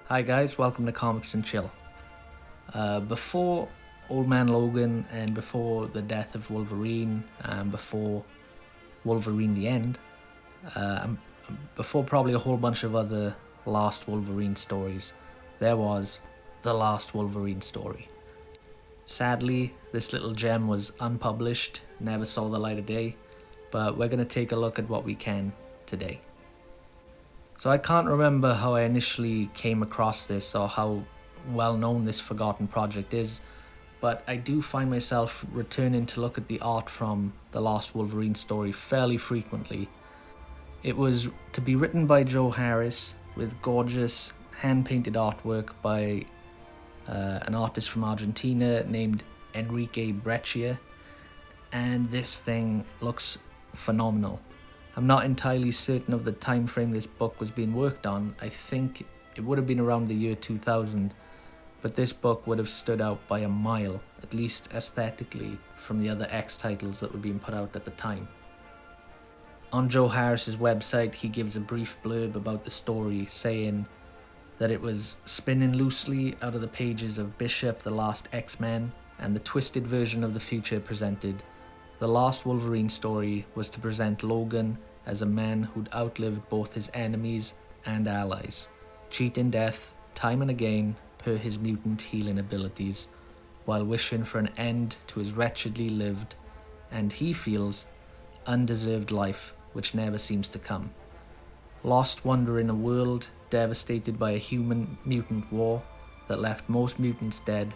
Hi guys, welcome to Comics and Chill. Before Old Man Logan and before the death of Wolverine and before Wolverine the End, and before probably a whole bunch of other Last Wolverine stories, there was the Last Wolverine Story. Sadly, this little gem was unpublished, never saw the light of day, but we're going to take a look at what we can today. So I can't remember how I initially came across this or how well known this forgotten project is, but I do find myself returning to look at the art from the Last Wolverine Story fairly frequently. It was to be written by Joe Harris with gorgeous hand-painted artwork by an artist from Argentina named Enrique Breccia, and this thing looks phenomenal. I'm not entirely certain of the time frame this book was being worked on. I think it would have been around the year 2000, but this book would have stood out by a mile, at least aesthetically, from the other X titles that were being put out at the time. On Joe Harris's website, he gives a brief blurb about the story, saying that it was spinning loosely out of the pages of Bishop, the Last X-Men, and the twisted version of the future presented. The Last Wolverine Story was to present Logan as a man who'd outlived both his enemies and allies, cheating death time and again per his mutant healing abilities, while wishing for an end to his wretchedly lived, and he feels, undeserved life which never seems to come. Lost wandering a world devastated by a human-mutant war that left most mutants dead,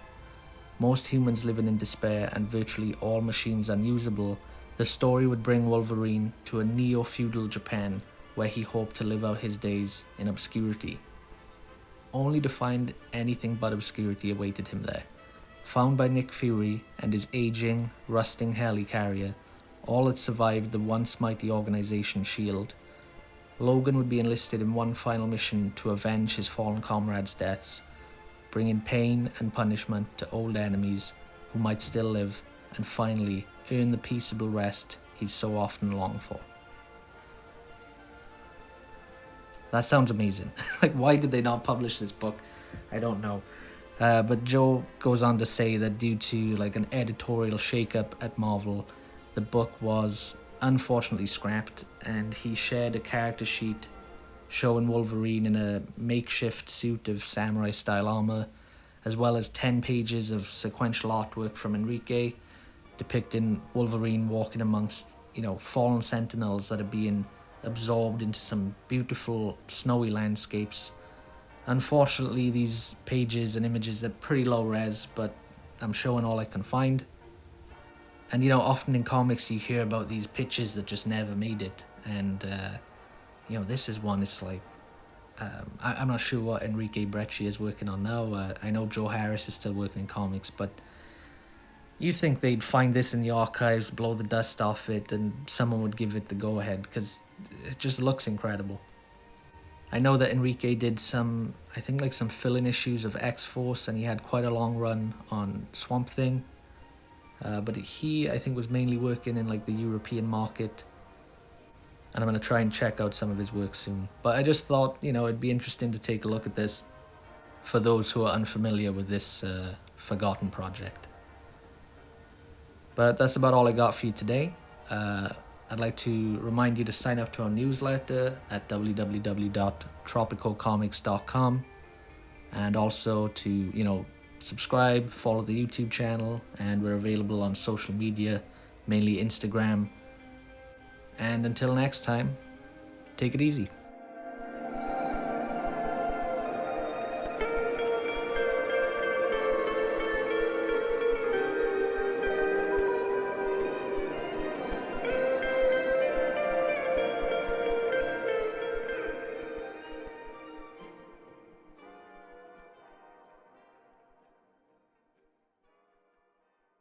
most humans living in despair, and virtually all machines unusable, the story would bring Wolverine to a neo-feudal Japan where he hoped to live out his days in obscurity, only to find anything but obscurity awaited him there. Found by Nick Fury and his aging, rusting helicarrier, all that survived the once mighty organization S.H.I.E.L.D., Logan would be enlisted in one final mission to avenge his fallen comrades' deaths, bringing pain and punishment to old enemies who might still live, and finally earn the peaceable rest he's so often longed for. That sounds amazing. Like, why did they not publish this book? I don't know. But Joe goes on to say that due to like an editorial shakeup at Marvel, the book was unfortunately scrapped, and he shared a character sheet showing Wolverine in a makeshift suit of samurai-style armor, as well as 10 pages of sequential artwork from Enrique, depicting Wolverine walking amongst, fallen sentinels that are being absorbed into some beautiful snowy landscapes. Unfortunately, these pages and images are pretty low res, but I'm showing all I can find. And often in comics you hear about these pitches that just never made it, and this is one. It's like, I'm not sure what Enrique Breccia is working on now. I know Joe Harris is still working in comics, but you think they'd find this in the archives, blow the dust off it, and someone would give it the go-ahead, because it just looks incredible. I know that Enrique did some fill-in issues of X-Force, and he had quite a long run on Swamp Thing. But he, I think, was mainly working in like the European market, and I'm going to try and check out some of his work soon. But I just thought, it'd be interesting to take a look at this for those who are unfamiliar with this forgotten project. But that's about all I got for you today. I'd like to remind you to sign up to our newsletter at www.tropicalcomics.com, and also to, subscribe, follow the YouTube channel, and we're available on social media, mainly Instagram. And until next time, take it easy.